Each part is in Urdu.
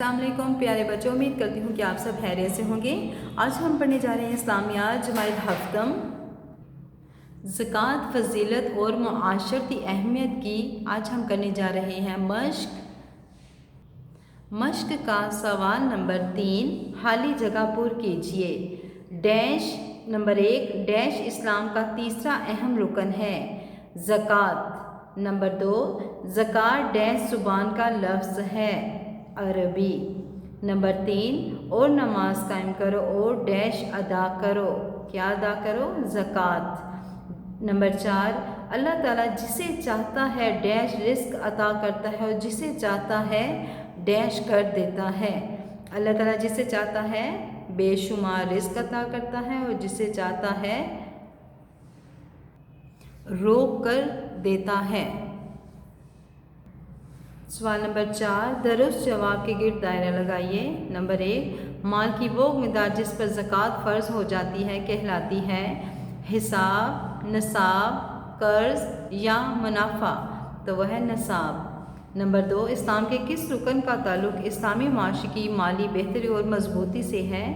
السلام علیکم پیارے بچوں، امید کرتی ہوں کہ آپ سب خیریت سے ہوں گے۔ آج ہم پڑھنے جا رہے ہیں اسلامیات جماعت ہفتم، زکوٰۃ فضیلت اور معاشرتی اہمیت کی۔ آج ہم کرنے جا رہے ہیں مشق کا سوال نمبر 3، خالی جگہ پر کیجیے۔ نمبر 1 اسلام کا تیسرا اہم رکن ہے زکوٰۃ۔ نمبر 2 زکوٰۃ زبان کا لفظ ہے عربی۔ نمبر 3 اور نماز قائم کرو اور ادا کرو۔ کیا ادا کرو؟ زکوٰۃ۔ نمبر 4 اللہ تعالیٰ جسے چاہتا ہے رزق عطا کرتا ہے اور جسے چاہتا ہے کر دیتا ہے۔ اللہ تعالیٰ جسے چاہتا ہے بے شمار رزق عطا کرتا ہے اور جسے چاہتا ہے روک کر دیتا ہے۔ سوال نمبر 4 درست جواب کے گرد دائرہ لگائیے۔ نمبر 1 مال کی وہ مقدار جس پر زکوٰۃ فرض ہو جاتی ہے کہلاتی ہے حساب، نصاب، قرض یا منافع، تو وہ ہے نصاب۔ نمبر 2 اسلام کے کس رکن کا تعلق اسلامی معاشرے کی مالی بہتری اور مضبوطی سے ہے؟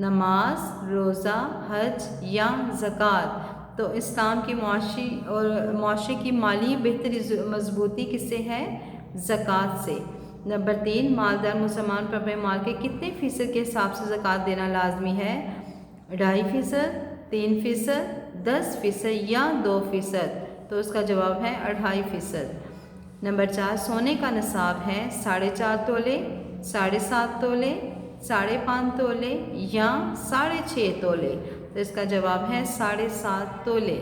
نماز، روزہ، حج یا زکوٰۃ؟ تو اسلام کی معاشرے کی مالی بہتری مضبوطی کس سے ہے؟ زکوٰۃ سے۔ نمبر 3 مالدار مسلمان پر اپنے مال کے کتنے فیصد کے حساب سے زکوٰۃ دینا لازمی ہے؟ 2.5%، 3%، 10% یا 2%؟ تو اس کا جواب ہے 2.5%۔ نمبر 4 سونے کا نصاب ہے 4.5 تولے، 7.5 تولے، 5.5 تولے یا 6.5 تولے؟ تو اس کا جواب ہے 7.5 تولے۔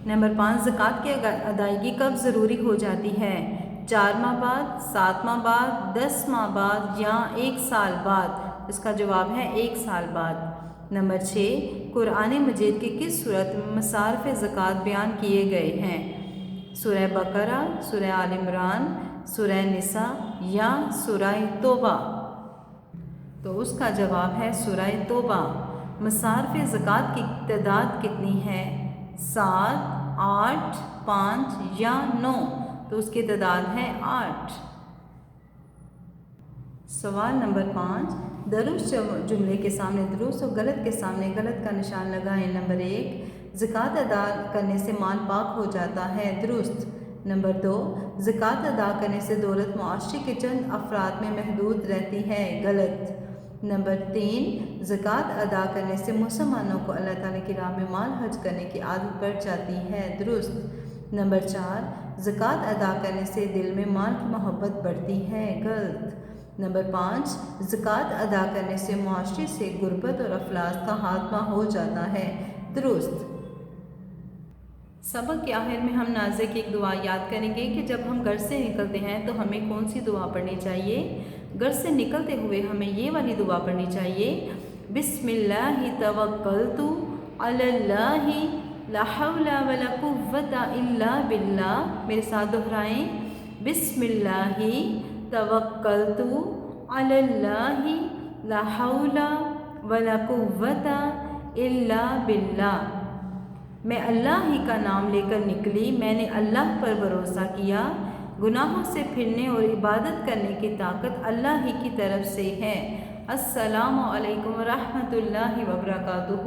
نمبر 5 زکوٰۃ کی ادائیگی کب ضروری ہو جاتی ہے؟ 4 ماہ بعد، 7 ماہ بعد، 10 ماہ بعد یا 1 سال بعد؟ اس کا جواب ہے 1 سال بعد۔ نمبر 6 قرآن مجید کی کس صورت میں مصارف زکوٰۃ بیان کیے گئے ہیں؟ سورہ بقرہ، سورہ آل عمران، سورہ نساء یا سورہ توبہ؟ تو اس کا جواب ہے سورہ توبہ۔ مصارف زکوٰۃ کی تعداد کتنی ہے؟ 7، 8، 5 یا 9؟ تو اس کی تعداد ہے 8۔ سوال نمبر 5 درست جملے کے سامنے درست اور غلط کے سامنے غلط کا نشان لگائیں۔ نمبر 1 زکوٰۃ ادا کرنے سے مال پاک ہو جاتا ہے، درست۔ نمبر 2 زکوٰۃ ادا کرنے سے دولت معاشرے کے چند افراد میں محدود رہتی ہے، غلط۔ نمبر 3 زکوٰۃ ادا کرنے سے مسلمانوں کو اللہ تعالیٰ کی راہ میں مال خرچ کرنے کی عادت پڑ جاتی ہے، درست۔ نمبر 4 زکوٰۃ ادا کرنے سے دل میں مال کی محبت بڑھتی ہے، غلط۔ نمبر 5 زکوٰۃ ادا کرنے سے معاشرے سے غربت اور افلاس کا خاتمہ ہو جاتا ہے، درست۔ سبق کے آخر میں ہم نازک کی ایک دعا یاد کریں گے کہ جب ہم گھر سے نکلتے ہیں تو ہمیں کون سی دعا پڑھنی چاہیے؟ گھر سے نکلتے ہوئے ہمیں یہ والی دعا پڑھنی چاہیے، بسم اللہ توکلت علی اللہ لا حول ولا قوت الا باللہ۔ میرے ساتھ دہرائیں، بسم اللہ توکلت علی اللہ لا حول ولا قوت الا باللہ۔ میں اللہ ہی کا نام لے کر نکلی، میں نے اللہ پر بھروسہ کیا، گناہوں سے پھرنے اور عبادت کرنے کی طاقت اللہ ہی کی طرف سے ہے۔ السلام علیکم ورحمۃ اللہ وبرکاتہ۔